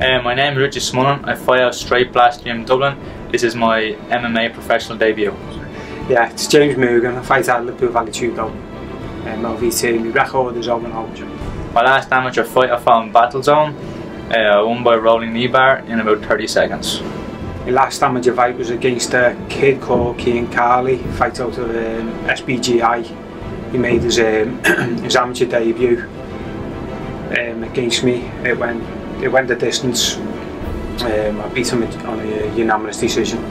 My name is Richie Smullen. I fight out straight blast in Dublin. This is my MMA professional debut. Yeah, it's James Moogan. I fight out Liverpool Valley Judo. LVT, my record is 0-0. My last amateur fight I fought in Battle Zone. I won by rolling knee bar in about 30 seconds. My last amateur fight was against a kid called Keane Carley, fight out of SBGI. He made his amateur debut against me. It went the distance. I beat him on a unanimous decision.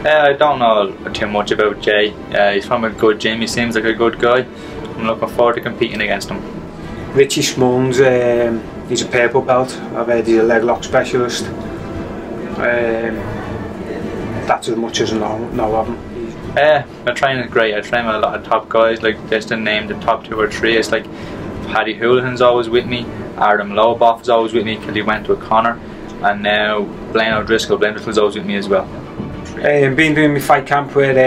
I don't know too much about Jay. He's from a good gym. He seems like a good guy. I'm looking forward to competing against him. Richie Smullen's, he's a purple belt. I've heard he's a leg lock specialist. That's as much as I know of him. My training is great. I train with a lot of top guys, like just to name the top 2 or 3. It's like Paddy Houlihan's always with me, Adam Loboff is always with me because he went to O'Connor, and now Blaine O'Driscoll. Blaine O'Driscoll's always with me as well. Been doing my fight camp with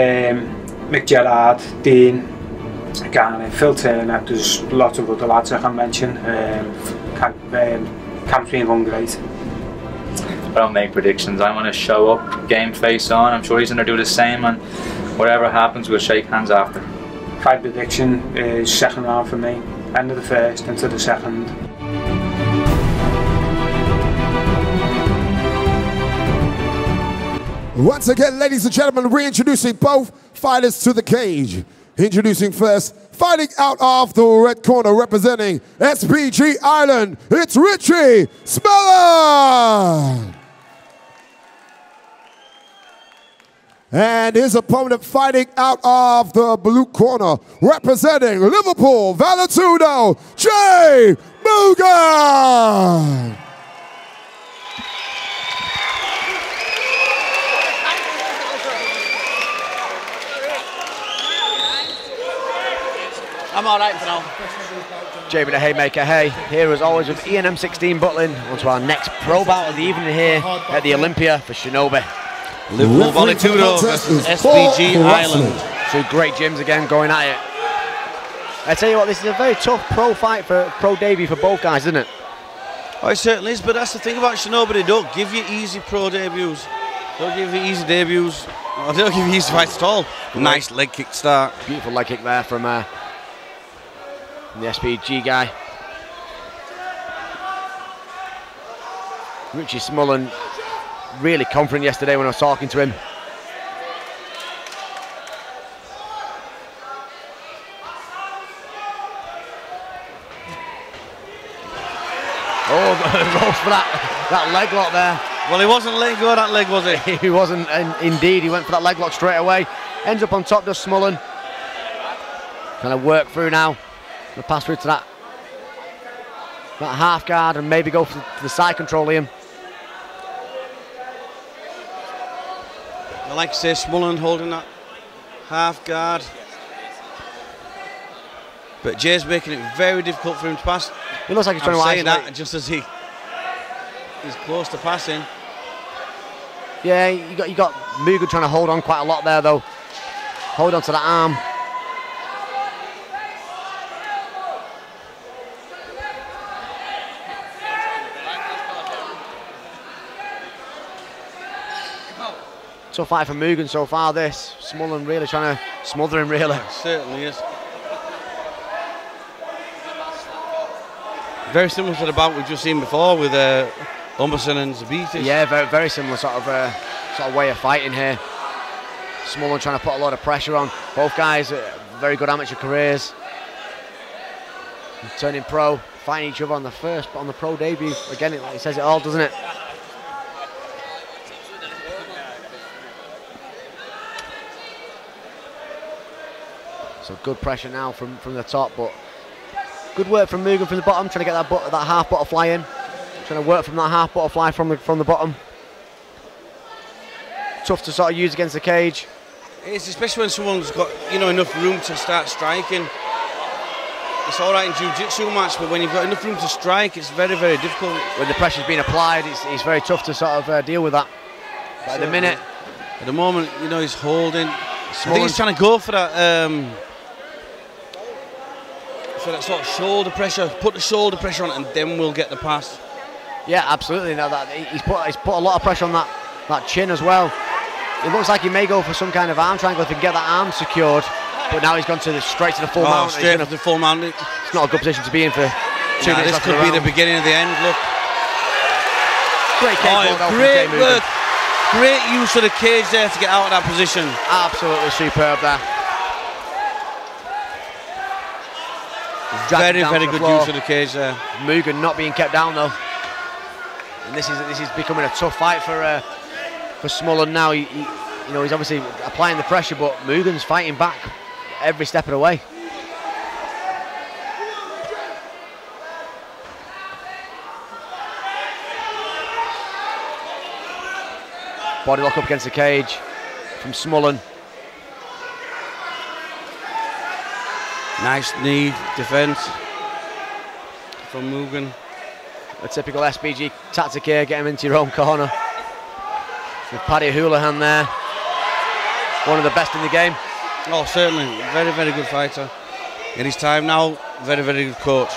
Mick Gerard, Dean, Garner, Phil Turner. There's lots of other lads I can mention. Camp's been going great. I don't make predictions. I want to show up, game face on. I'm sure he's going to do the same, and whatever happens, we'll shake hands after. Fight prediction is second round for me. End of the first, into the second. Once again, ladies and gentlemen, reintroducing both fighters to the cage. Introducing first, fighting out of the red corner, representing SBG Ireland, it's Richie Smullen! And his opponent fighting out of the blue corner, representing Liverpool Valley Judo, Jay Moogan! I'm alright for now. Jay with a haymaker, hey. Here as always with Ian M16 Butlin. On to our next pro bout of the evening here at the Olympia for Shinobi. Liverpool Valley Judo versus SBG Ireland. 2 great gyms again going at it. I tell you what, this is a very tough pro fight for pro debut for both guys, isn't it? Oh, it certainly is, but that's the thing about Shinobi, they don't give you easy pro debuts. Don't give you easy debuts. Or they don't give you easy fights at all. Nice leg kick start. Beautiful leg kick there from the SPG guy. Richie Smullen really confident yesterday when I was talking to him. Oh, rolls for that leg lock there. Well, he wasn't letting go of that leg, was he? He wasn't, and indeed he went for that leg lock straight away. Ends up on top, does Smullen. Kind of work through now. Gonna pass through to that half guard and maybe go for the side control, Liam. I like to say Smullen holding that half guard. But Jay's making it very difficult for him to pass. It looks like he's trying to isolate. That just as he's close to passing. Yeah, you got Moogan trying to hold on quite a lot there though. Hold on to that arm. Tough fight for Moogan so far, this. Smullen really trying to smother him, really. It certainly is. Very similar to the bout we've just seen before with Umberson and Zabitis. Yeah, very similar sort of way of fighting here. Smullen trying to put a lot of pressure on. Both guys, very good amateur careers. Turning pro, fighting each other on the pro debut. Again, it says it all, doesn't it? So good pressure now from the top, but good work from Moogan from the bottom, trying to get that half butterfly in. Trying to work from that half butterfly from the bottom. Tough to sort of use against the cage. It's especially when someone's got enough room to start striking. It's all right in jiu-jitsu match, but when you've got enough room to strike, it's very, very difficult. When the pressure's being applied, it's very tough to sort of deal with that. But at the moment, he's holding. I think he's trying to go for that. For that sort of shoulder pressure, put the shoulder pressure on it, and then we'll get the pass. Yeah, absolutely. Now that he's put a lot of pressure on that chin as well. It looks like he may go for some kind of arm triangle if he can get that arm secured. But now he's gone straight to the full mount. Straight to the full mount. It's not a good position to be in for 2 minutes. This could be the beginning of the end. Look. Great cage ball great work. Great use of the cage there to get out of that position. Absolutely superb there. Very, very good use of the cage there. Moogan not being kept down though. And this is becoming a tough fight for Smullen now. You know, he's obviously applying the pressure, but Moogan's fighting back every step of the way. Body lock up against the cage from Smullen. Nice knee defence from Moogan. A typical SBG tactic here, get him into your own corner. With Paddy Houlihan there, one of the best in the game. Oh, certainly, very, very good fighter. In his time now, very, very good coach.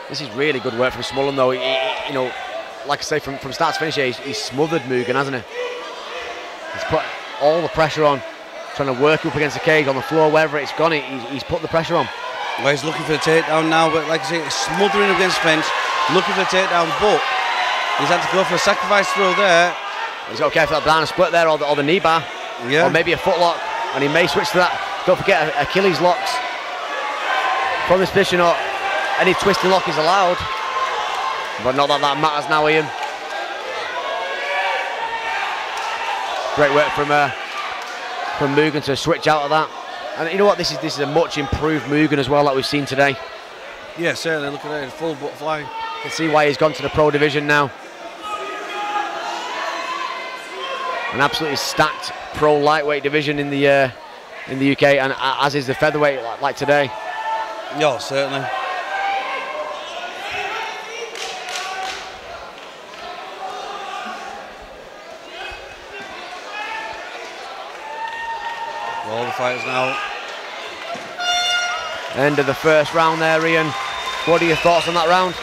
This is really good work from Smullen though. You know, like I say, from start to finish here, he's smothered Moogan, hasn't he? He's put all the pressure on, trying to work up against the cage on the floor, wherever it's gone, he's put the pressure on. Well, he's looking for the takedown now, but like I say, he's smothering against the fence, looking for the takedown, but he's had to go for a sacrifice throw there. He's got to care for that banana split there, or the knee bar, or maybe a foot lock, and he may switch to that. Don't forget Achilles locks from this position, or any twisting lock is allowed, but not that matters now, Ian. Great work from Moogan to switch out of that. And you know what, this is a much improved Moogan as well that we've seen today. Yeah, certainly, look at that, full butterfly. You can see why he's gone to the pro division now. An absolutely stacked pro lightweight division in the UK, and as is the featherweight like today. Yeah, certainly. All the fighters now. End of the first round there, Ian. What are your thoughts on that round?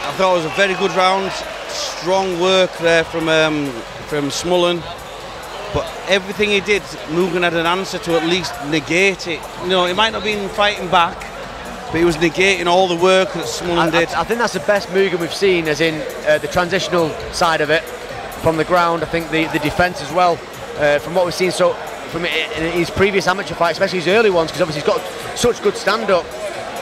I thought it was a very good round. Strong work there from Smullen. But everything he did, Moogan had an answer to at least negate it. You know, he might not have been fighting back, but he was negating all the work that Smullen did. I think that's the best Moogan we've seen, as in the transitional side of it from the ground. I think the defence as well. From what we've seen from in his previous amateur fights, especially his early ones, because obviously he's got such good stand-up.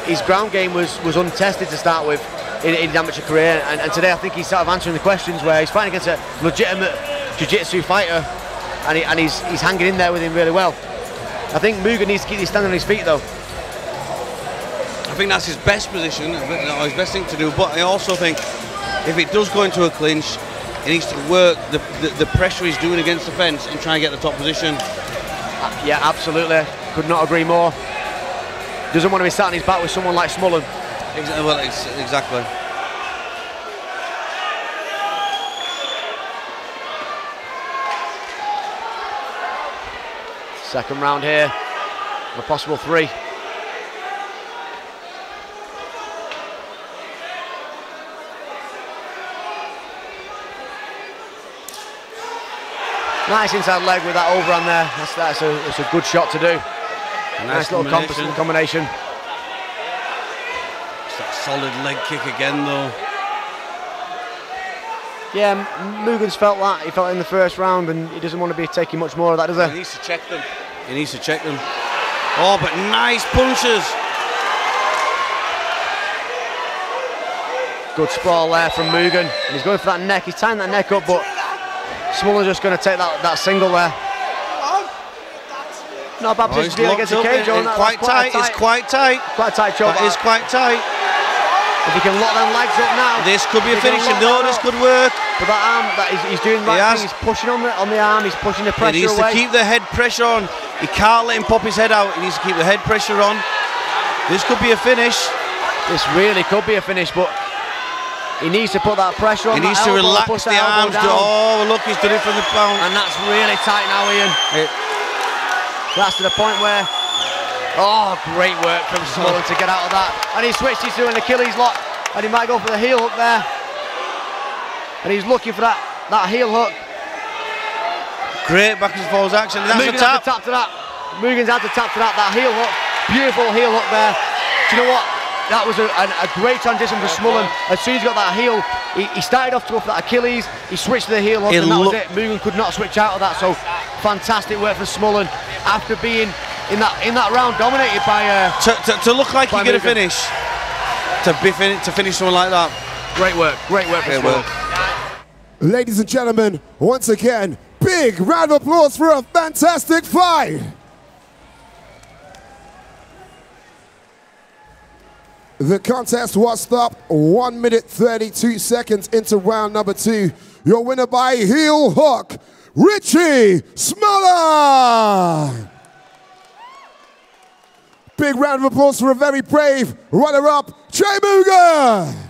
His ground game was untested to start with in his amateur career, and today I think he's sort of answering the questions where he's fighting against a legitimate jiu-jitsu fighter, and he's hanging in there with him really well. I think Moogan needs to keep his stand on his feet though. I think that's his best position, his best thing to do, but I also think if it does go into a clinch, he needs to work the pressure he's doing against the fence and try and get the top position. Yeah, absolutely. Could not agree more. Doesn't want to be sat on his back with someone like Smullen. Well, exactly. Second round here, a possible 3. Nice inside leg with that overhand there. That's a good shot to do. Nice little combination. It's that solid leg kick again though. Yeah, Moogan's felt that. He felt it in the first round, and he doesn't want to be taking much more of that, does he? He needs to check them. He needs to check them. Oh, but nice punches. Good sprawl there from Moogan. And he's going for that neck. He's tying that neck up, but Smullen's just going to take that single there. Not a bad position to deal against the cage. It's quite tight. It's quite tight. Quite a tight choke. That is quite tight. If he can lock them legs up now. This could be a finish. No, this could work. But that arm, he's doing the right thing. He's pushing on the arm. He's pushing the pressure away. He needs to keep the head pressure on. He can't let him pop his head out. He needs to keep the head pressure on. This could be a finish. This really could be a finish, but he needs to put that pressure on. He needs to relax the arms. Oh, look, he's done it from the pound. And that's really tight now, Ian. That's to the point where, oh, great work from Smullen to get out of that. And he switched into an Achilles lock, and he might go for the heel hook there. And he's looking for that heel hook. Great back and forwards action. That's Moogan's a had to tap to that. Moogan's had to tap to that heel hook. Beautiful heel hook there. Do you know what? That was a great transition for Smullen. As soon as he got that heel, he started off to go for that Achilles, he switched to the heel hook, and that was it. Moogan could not switch out of that, so fantastic work for Smullen after being in that round dominated by to look like you're going to finish, to finish someone like that. Great work for Smullen. Ladies and gentlemen, once again, big round of applause for a fantastic fight. The contest was stopped 1 minute 32 seconds into round number 2. Your winner by heel hook, Richie Smullen. Big round of applause for a very brave runner-up, Moogan.